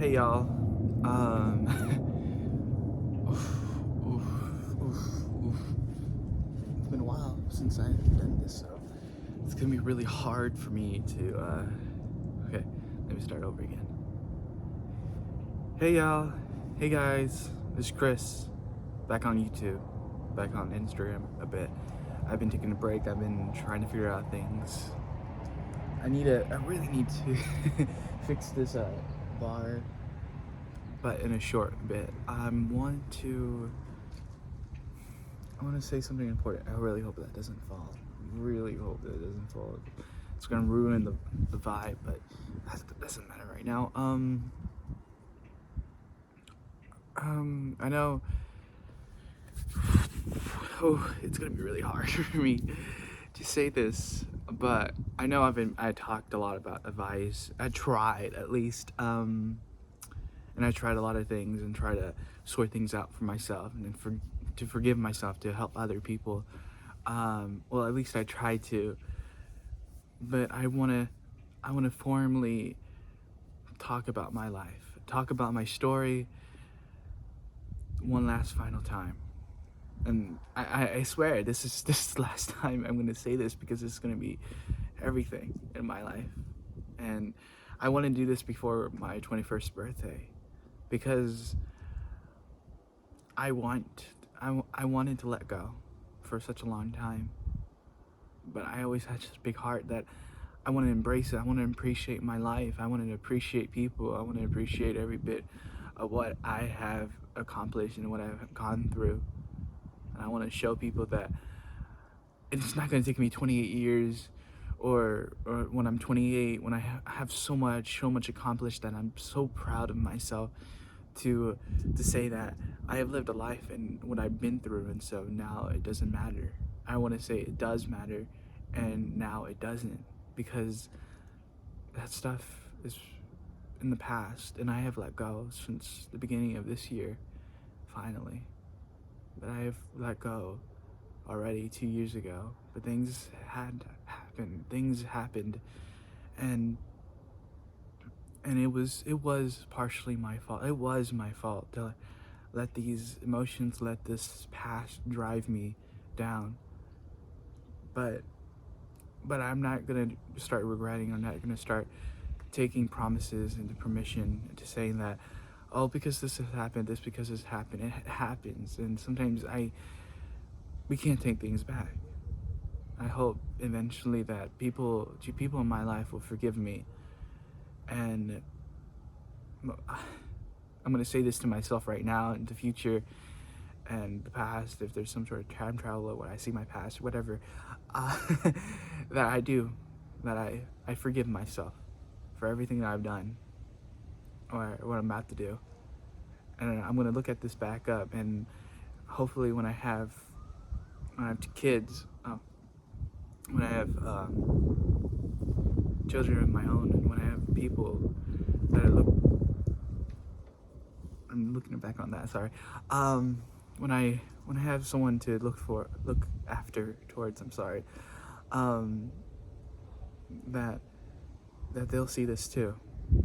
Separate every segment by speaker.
Speaker 1: Hey y'all. Um oof, oof. It's been a while since I've done this, so it's gonna be really hard for me to okay, let me start over again. Hey y'all. Hey guys. This is Chris. Back on YouTube. Back on Instagram a bit. I've been taking a break. I've been trying to figure out things. I really need to fix this bar, but in a short bit. I want to say something important. I really hope that doesn't fall. Really hope that doesn't fall. It's gonna ruin the vibe, but that doesn't matter right now. I know. Oh, it's gonna be really hard for me to say this, but I know I talked a lot about advice. I tried at least, and I tried a lot of things and try to sort things out for myself and to forgive myself, to help other people. Well, at least I tried to, but I wanna formally talk about my life, talk about my story one last final time. And I swear this is the last time I'm gonna say this, because it's gonna be everything in my life. And I want to do this before my 21st birthday, because I wanted to let go for such a long time, but I always had such a big heart that I want to embrace it. I want to appreciate my life. I want to appreciate people. I want to appreciate every bit of what I have accomplished and what I've gone through. And I want to show people that it's not going to take me 28 years, or when I'm 28, when I have so much accomplished, that I'm so proud of myself, to say that I have lived a life and what I've been through, and so now it doesn't matter. I want to say it does matter, and now it doesn't, because that stuff is in the past, and I have let go since the beginning of this year, finally. But I have let go already 2 years ago, but things happened, and it was partially my fault. It was my fault to let these emotions, let this past drive me down. But I'm not gonna start regretting. I'm not gonna start taking promises into permission, into saying that, oh, because this has happened, this because this happened. It happens, and sometimes we can't take things back. I hope eventually that people in my life will forgive me, and I'm gonna say this to myself right now, in the future and the past, if there's some sort of time travel, or when I see my past, whatever, uh, that I do, that I forgive myself for everything that I've done, or what I'm about to do. And I'm gonna look at this back up, and hopefully when I have kids, when I have children of my own, and when I have people that I'm looking back on that, sorry. When I have someone to look after towards, I'm sorry, um, that they'll see this too.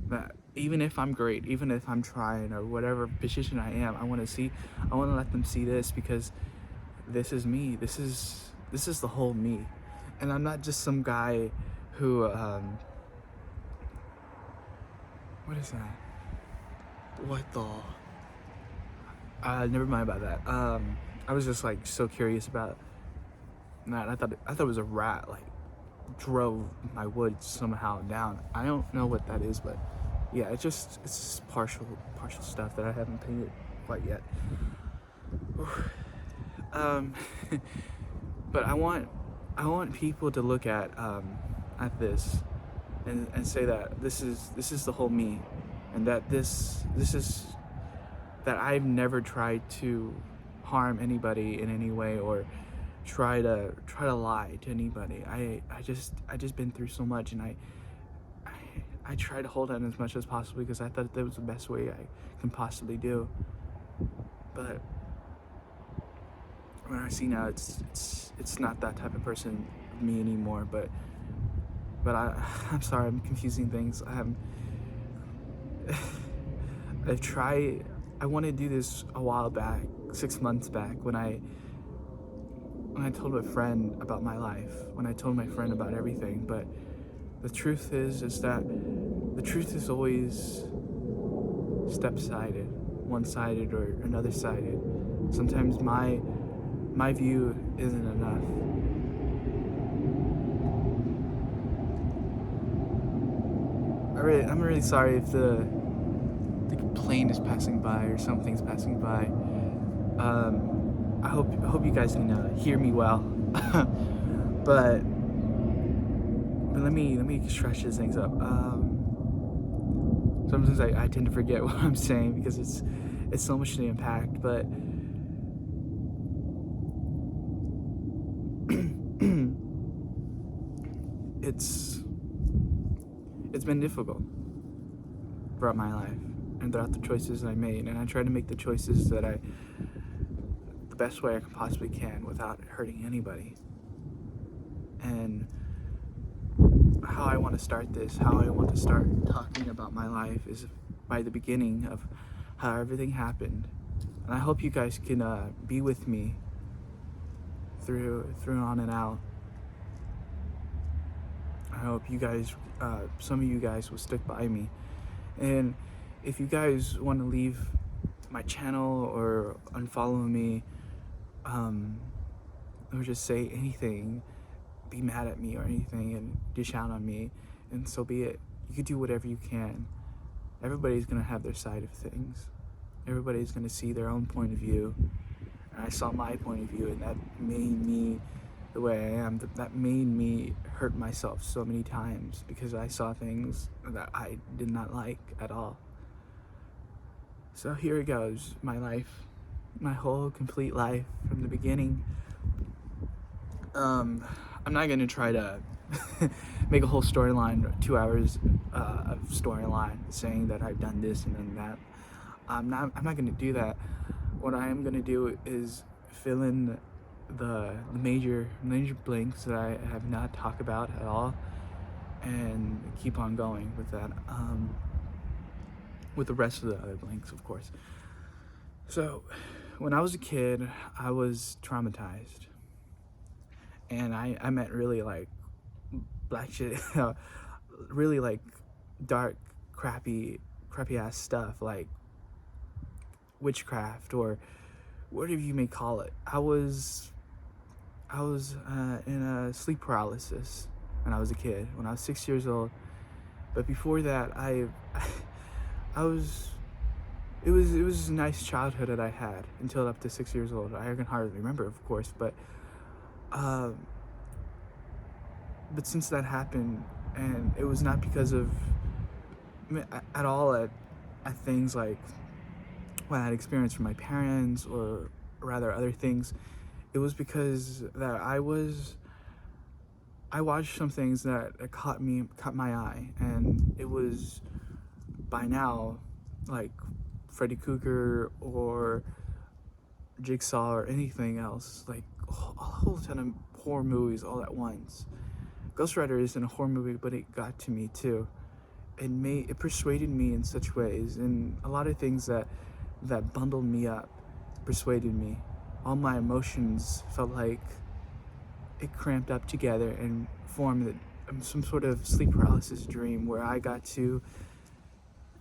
Speaker 1: That even if I'm great, even if I'm trying, or whatever position I am, I want to let them see this, because this is me. This is the whole me, and I'm not just some guy who what is that? What the? Never mind about that. I was just like so curious about that. I thought it was a rat, like drove my wood somehow down. I don't know what that is, but yeah, it's just partial stuff that I haven't painted quite yet. um, but I want people to look at this, and say that this is the whole me, and that this is that I've never tried to harm anybody in any way, or try to lie to anybody. I just been through so much, and I try to hold on as much as possible, because I thought that was the best way I can possibly do. But when I see now, it's not that type of person, me anymore. But I'm sorry, I'm confusing things. I wanted to do this a while back, 6 months back, when I told a friend about my life, when I told my friend about everything. But the truth is that the truth is always step-sided, one-sided or another-sided. Sometimes my view isn't enough. I'm really sorry if the plane is passing by or something's passing by. I hope you guys can hear me well. but let me stretch these things up. Sometimes I tend to forget what I'm saying because it's so much to impact. But it's been difficult throughout my life and throughout the choices I made, and I try to make the choices the best way I possibly can without hurting anybody. And how I want to start this, how I want to start talking about my life is by the beginning of how everything happened. And I hope you guys can be with me through on and out. I hope you guys, some of you guys will stick by me. And if you guys want to leave my channel or unfollow me, or just say anything, be mad at me or anything and dish out on me, and so be it. You can do whatever you can. Everybody's gonna have their side of things. Everybody's gonna see their own point of view. And I saw my point of view, and that made me the way I am. That made me hurt myself so many times because I saw things that I did not like at all. So here it goes, my life, my whole complete life from the beginning. I'm not gonna try to make a whole storyline, 2 hours of storyline saying that I've done this and done that. I'm not gonna do that. What I am gonna do is fill in the major blanks that I have not talked about at all, and keep on going with that. With the rest of the other blanks, of course. So, when I was a kid, I was traumatized, and I meant really like black shit, really like dark, crappy ass stuff like witchcraft or whatever you may call it. I was in a sleep paralysis when I was a kid, when I was 6 years old. But before that, it was a nice childhood that I had until up to 6 years old. I can hardly remember, of course, but since that happened, and it was not because of at all at things like what I had experienced from my parents or rather other things. It was because that I watched some things that caught my eye, and it was by now like Freddy Krueger or Jigsaw or anything else, like a whole ton of horror movies all at once. Ghost Rider isn't a horror movie, but it got to me too. It persuaded me in such ways, and a lot of things that bundled me up persuaded me. All my emotions felt like it cramped up together and formed some sort of sleep paralysis dream where I got to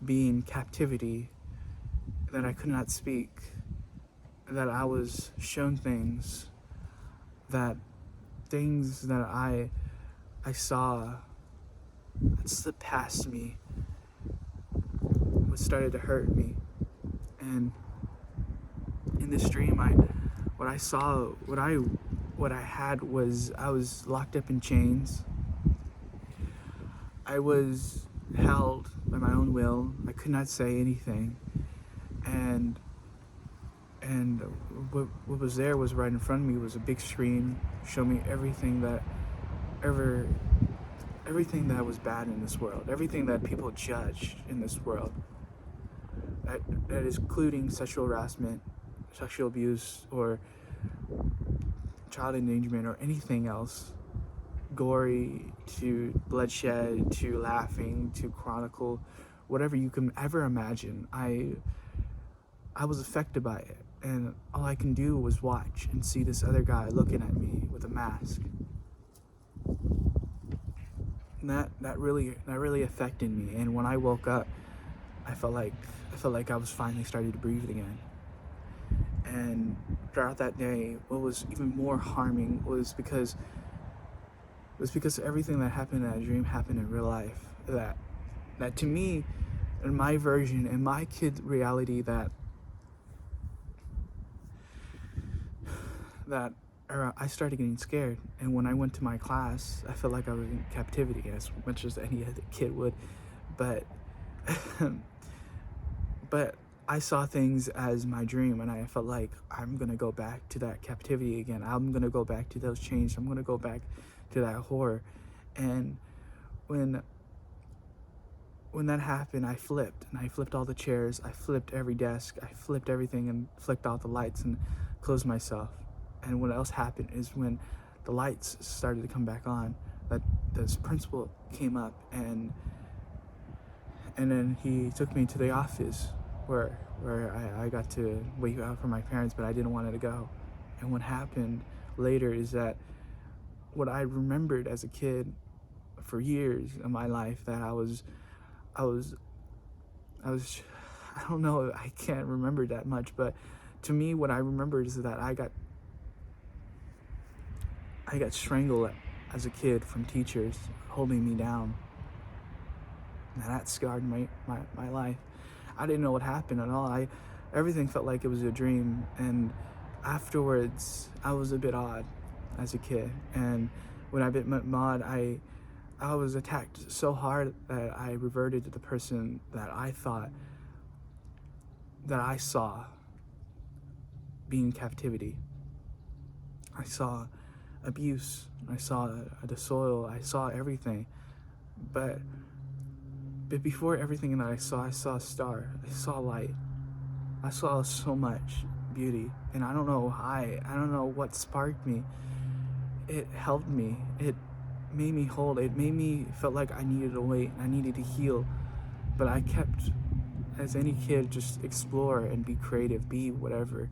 Speaker 1: be in captivity, that I could not speak, that I was shown things that I saw that slipped past me, what started to hurt me. And in this dream, what I had was I was locked up in chains. I was held by my own will. I could not say anything, and what was there was right in front of me was a big screen, showing me everything that was bad in this world, everything that people judged in this world. That is including sexual harassment, sexual abuse, or child endangerment, or anything else, gory to bloodshed to laughing to chronicle whatever you can ever imagine. I was affected by it, and all I can do was watch and see this other guy looking at me with a mask. And that really affected me. And when I woke up, I felt like I was finally starting to breathe again. And throughout that day, what was even more harming was because everything that happened in that dream happened in real life. That to me, in my version, in my kid reality, that I started getting scared. And when I went to my class, I felt like I was in captivity, as much as any other kid would. But but I saw things as my dream, and I felt like I'm gonna go back to that captivity again. I'm gonna go back to those chains. I'm gonna go back to that horror. And when that happened, I flipped, and I flipped all the chairs. I flipped every desk. I flipped everything and flicked out the lights and closed myself. And what else happened is when the lights started to come back on, that this principal came up, and then he took me to the office where I got to wait out for my parents, but I didn't want to go. And what happened later is that what I remembered as a kid for years of my life, that I was I don't know, I can't remember that much, but to me what I remembered is that I got strangled as a kid from teachers holding me down. And that scarred my life. I didn't know what happened at all. Everything felt like it was a dream. And afterwards, I was a bit odd as a kid. And when I met Maud, I was attacked so hard that I reverted to the person that I thought that I saw being in captivity. I saw abuse. I saw the soil. I saw everything. But before everything that I saw a star. I saw light. I saw so much beauty. And I don't know why. I don't know what sparked me. It helped me. It made me whole. It made me felt like I needed to wait. I needed to heal. But I kept, as any kid, just explore and be creative, be whatever.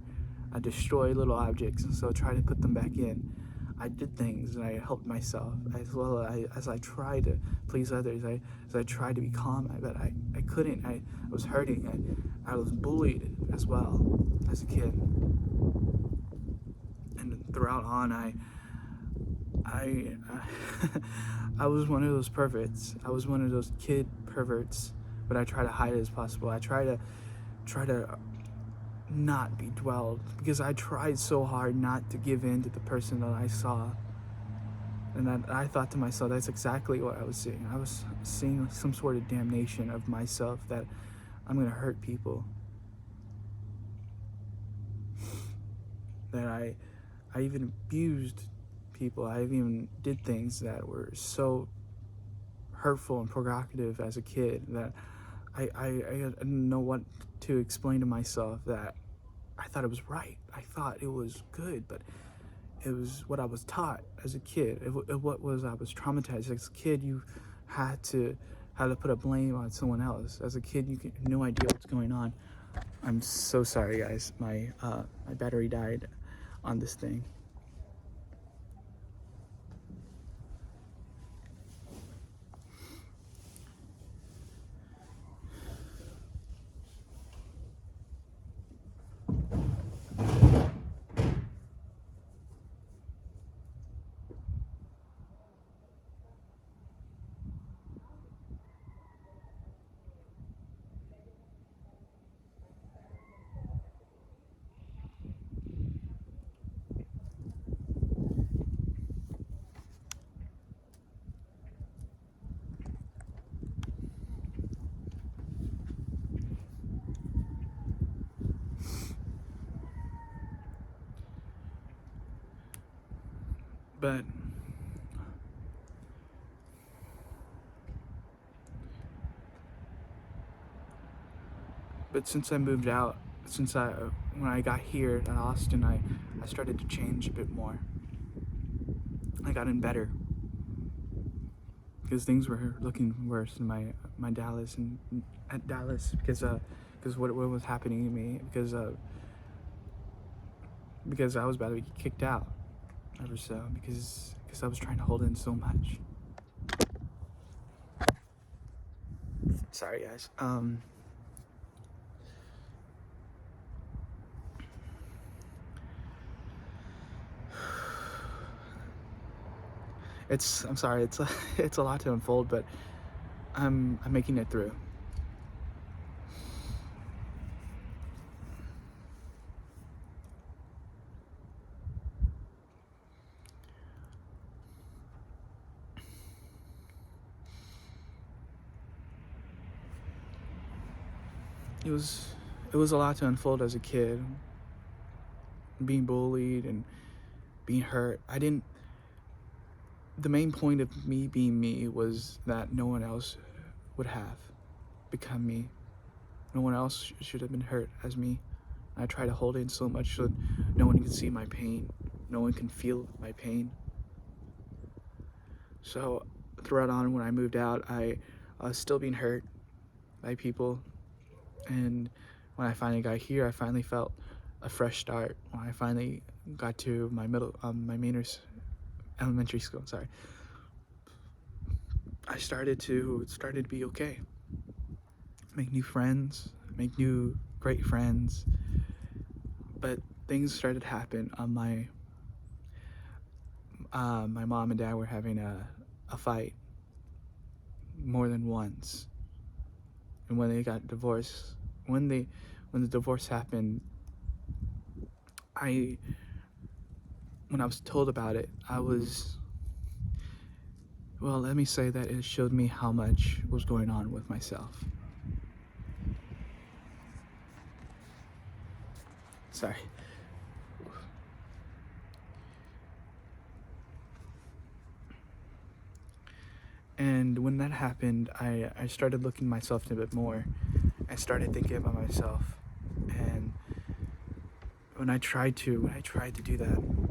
Speaker 1: I destroy little objects, and so try to put them back in. I did things, and I helped myself as well as I tried to please others. As I tried to be calm, but I couldn't. I was hurting. I was bullied as well as a kid. And throughout on, I was one of those perverts. I was one of those kid perverts, but I try to hide it as possible. I try to not be dwelled, because I tried so hard not to give in to the person that I saw. And that I thought to myself, that's exactly what I was seeing. I was seeing some sort of damnation of myself, that I'm gonna hurt people. That I even abused people. I even did things that were so hurtful and provocative as a kid that I didn't know what to explain to myself, that I thought it was right. I thought it was good, but it was what I was taught as a kid. I was traumatized. As a kid, you had to put a blame on someone else. As a kid, you had no idea what's going on. I'm so sorry, guys. My battery died on this thing. But since I moved out, when I got here in Austin, I started to change a bit more. I got in better, because things were looking worse in my Dallas and at Dallas because what was happening to me because I was about to be kicked out ever so because I was trying to hold in so much. Sorry guys. I'm sorry, it's a lot to unfold, but I'm making it through. It was a lot to unfold as a kid. Being bullied and being hurt. The main point of me being me was that no one else would have become me. No one else should have been hurt as me. I tried to hold in so much so that no one could see my pain. No one can feel my pain. So throughout on when I moved out, I was still being hurt by people. And when I finally got here, I finally felt a fresh start. When I finally got to my elementary school, sorry, I started to be okay. Make new friends, make new great friends. But things started to happen on my mom and dad were having a fight more than once. And when they got divorced, when the divorce happened, when I was told about it, well, let me say that it showed me how much was going on with myself. Sorry. And when that happened, I started looking myself a bit more. I started thinking about myself. And when I tried to do that,